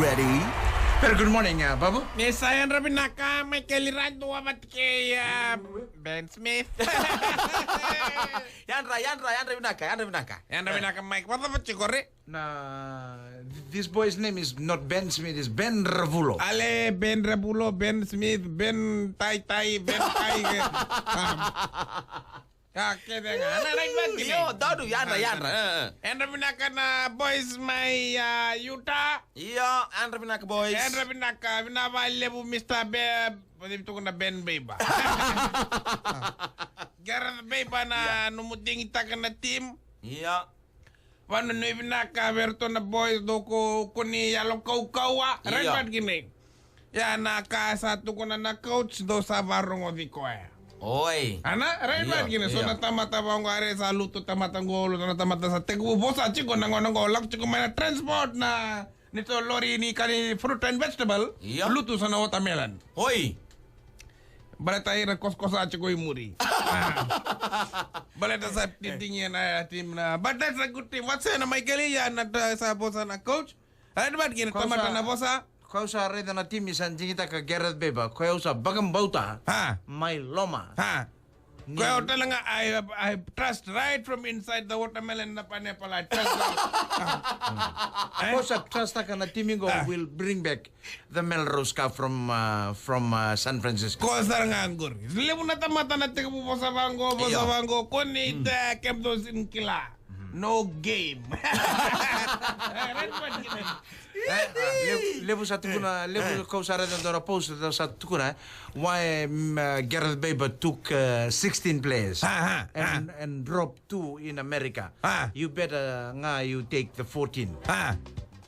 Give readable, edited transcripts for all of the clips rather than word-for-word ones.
ready? Very good morning, Babu. Saya Rabinaka, may kaliran to amat kay Ben Smith. Yan Rabinaka. Yan Rabinaka, Mike. What about you, Corey? This boy's name is not Ben Smith, it's Ben Ravulo. Ale, Ben Rabulo, Ben Smith, Ben Tai, Ben Tai. Okay, then. Yo, dadu yan. And Rabinaka na boys may Utah. Yo, yan Rabinaka boys. And Rabinaka, vinavale po Mr. Ben, pwede ito ko na Ben Beba. Gareth Beba na numuting itakan na team. Yo. Paano na ibinaka verto na boys do ko kuni yalong kaukawa. Renbad gini. Ya nakasato ko na coach do sa varong odikoya. Oi. Ana, renbad gini. So natamata ba ang are sa luto tamatang golo natamata sa tegu bosa chiko nangonong golak chiko may transport na nito lori ni kani fruit and vegetable. Luto sa na watermelon. Oi. Balita ira kos-kosa chiko imuri. Balita sa titingin na team na. But that's a good team. What's na may kaliya na sa bosa na coach? Renbad gini tamata na bosa. Kau sa reda na team isan jingita ka Gareth Beba. Kau sa bagang bauta. Ha? May loma. Ha? Kaya talaga, I trust right from inside the watermelon na panepala. I trust right. Kau sa trust ka na team ko will bring back the Melrose Cup from San Francisco. Kau sarang anggur. Sila mo natamata na tiga po sa bangko. Kuni kemdos in kila. No game. Lebu sa tukuna, lebu kau sa reda na post sa tukuna why Gareth Beba took 16 players and dropped 2 in America. You better you take the 14.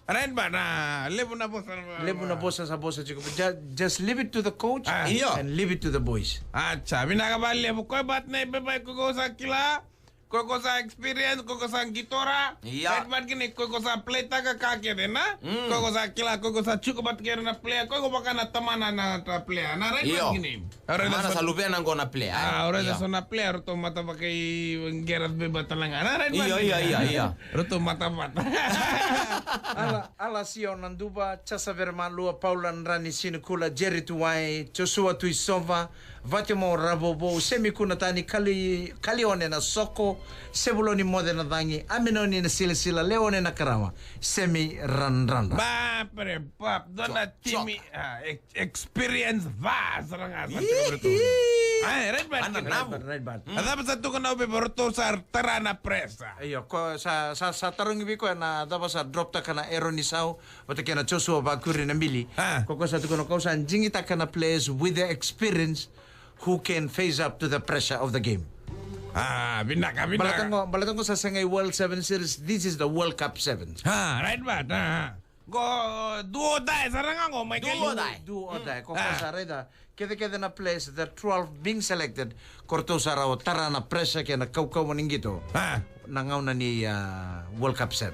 Renba na lebu na bosa. Sa bosa chiko. Just leave it to the coach and leave it to the boys. Acha, binakabali lebu ko bat na ibebay ko sa kila. Koko sa experience, koko sa gitora. Renbad gini koko sa play taga kakere na. Koko sa kila, koko sa cukup kere na player. Koko baka na tamana na player. Na renbad gini. Mana sa lupa nang na player. Ora sa na player to mata pakai Gareth Beba talanga. Na renbad. Iya. Ruto mata mata. Ala sio nanduba chasa verma lua Paula Nrani sinukula Jerry Tuwai Joshua Tuisova Vatimo Rabobo semikuna tani kalione na soko sebuloni modena dangi aminoni na sila leone na karama semi ranranda Ba pre pap dona timi experience va saranga sa betul. Redbad. Ada pa sa tuko na ube borto sa tarana presa. Ayo ko sa tarong ibi ko na daba sa drop ta kana Eronisau wata kana Joshua Bakuri na mili ko sa tuko na ko sa jingita kana players with the experience who can face up to the pressure of the game. Binaka. Balatan ko sa Sangay World 7 Series, this is the World Cup 7. Right ba? Go duo dai sarang ako may Duo dai. Ko sa reda. Kede na place the 12 being selected. Korto sa raw tara na pressure kaya na kaukaw maningito. Nangaw na ni World Cup 7.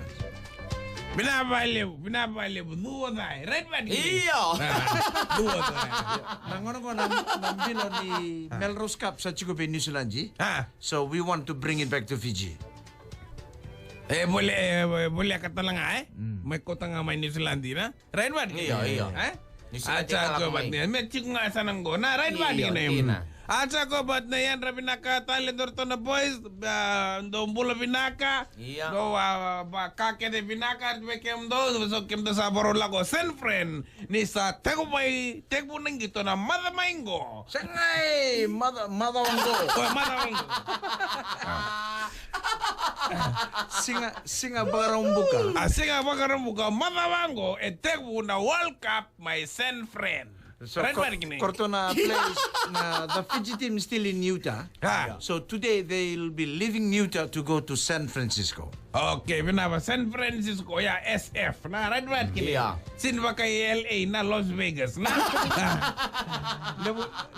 Binabaliw. Duo dai. Right ba? Iyo. Duo dai. Nangono ko nambilo ni Melrose Cup sa Chikupe, New Zealand. So we want to bring it back to Fiji. Boleh kata lang may kota nga may New Zealand na. Right ba? Iya. Acha ko bat niya. May chik nga sanang go na. Right ba? Acha ko bat na yan. Rabinaka talendor to na boys. Do mbula binaka. Do kake de binaka. Kem do. So kem do sa borola ko. Sen friend. Ni sa teko nang gito na madamaingo. Sangay! Madawango. Madawango. Singa barang buka. Singa barang buka. Madawango. Teko na World Cup my sen friend. So, korto na place na the Fiji team is still in Utah. So today they'll be leaving Utah to go to San Francisco. Okay, binaba San Francisco SF na right kini. Sin ba kay LA na Las Vegas na.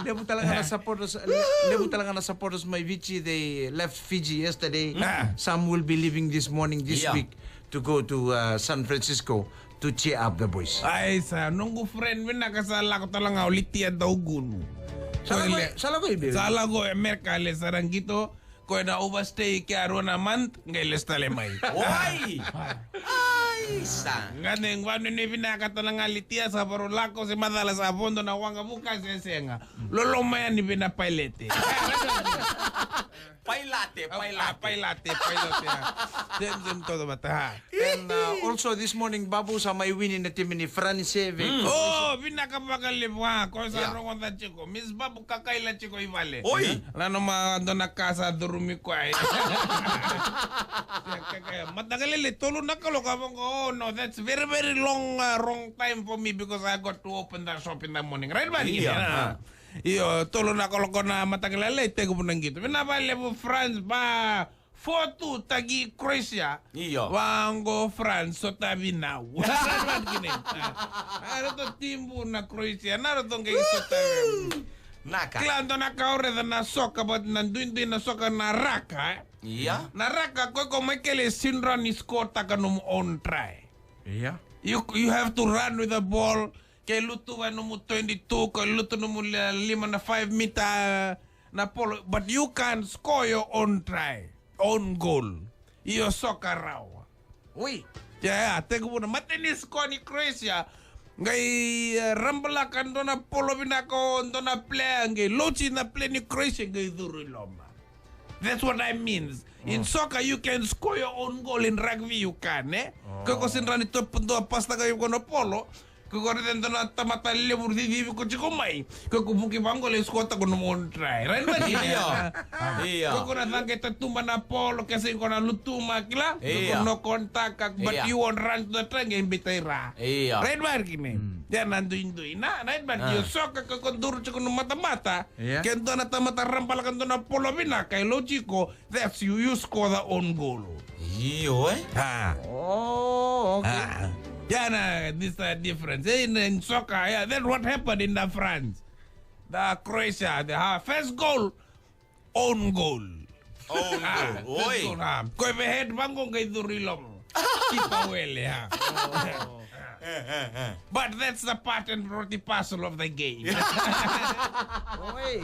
Lebu talaga na supporters may Vici. They left Fiji yesterday. Some will be leaving this morning this week to go to San Francisco to cheer up the boys. Ay sa nunggu friend min nakasala ko talaga ulit yan daw gulo. Salago Amerika le sarang gito ko na overstay kaya ro na month ngay les talemay. Why? Isa. Nganing wano ni binakata ng alitia sa barulako si madala sa abondo na wanga bukas senga. Lolomaya ni binapailete. Pailate. Pailate. Dem todo bata. And also this morning, Babu, sa may winning na team ni France. Oh, binakapagaliwa ko sa rongon na chiko. Miss Babu kakaila chiko ivale. Oy! Ano ando na casa durumi ko ay. Matagalili tulo na kalo kabang ko. Oh no, that's very long wrong time for me because I got to open the shop in the morning. Right ba? Yeah. Iyo, tulo na kalo ko na matagalili. Tego po nang gito. Binabali mo France ba? 4-2 tagi Croatia. Iyo. Wango France so tabi now. Ano to timbu na Croatia? Naro tong kay so tabi. Naka. Klando na kaore na soka but nanduin na soka na raka. Iya. Na raka ko Michael Sindra ni score takanum on try. Yeah. You have to run with the ball. Kay luto wa numu 22, kay luto numu 5 na 5 meter na polo. But you can score your own try. Own goal. Iyo soka raw. Uy. Yeah, teko muna. Matinis ko ni Croatia. Ngay rambalakan do na polo binako do na play. Ngay lochi na play ni Croatia. Ngay duro loma. That's what I mean. In soccer, you can score your own goal. In rugby, you can, eh? Kako sinra nito punto pasta kayo kono polo. Kako rin na tamatali mo di ko chiko mai. Kako buki bango le skota kono mo try. Right ba Iya. Iya. Kako na tangke tatuma na polo kasi ko na lutuma kila. Iya. Kako no kontak but Iya. you won't run to the train game bitera. Iya. Right ba kini? Yan nanduin na. Right ba? You soccer kako duro chiko no mata-mata. Iya. Kento na tamata rampal kanto na polo bina kay logico. That's you score the own goal. Iyo, eh. Ha. Oh, okay. Ah. Yeah, this difference. In soccer, yeah, then what happened in the France? The Croatia, the first goal, own goal. Own goal. Oy. Koi behead bangong kay Durilong. Kipa wele, ha. But that's the part and parcel of the game. Oy.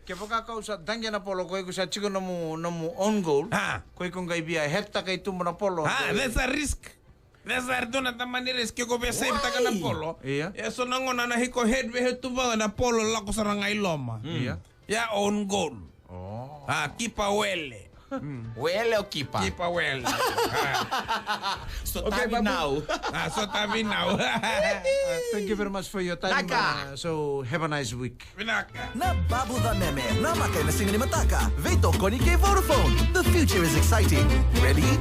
Kaya pagkakausa, dangyan na polo, kaya ko sa chiko na mo own goal. Ha. Kaya kung kay biya, hekta kay tumo na polo. That's a risk. That's a doon at naman ni risk. Kiko be save taga na polo. Iya. So nangon na nahiko head behead tumba na polo lako sa rangay loma. Iya. Yeah, own goal. Oh. Kipa wele. Wele o kipa? Keep away. So Okay, tabi Babu. now. So tabi now. Thank you very much for your time. Naka. So, have a nice week. Pinaka. Na babu the meme, na makai na singa ni mataka. Veto koni kay Vodafone. The future is exciting. Ready?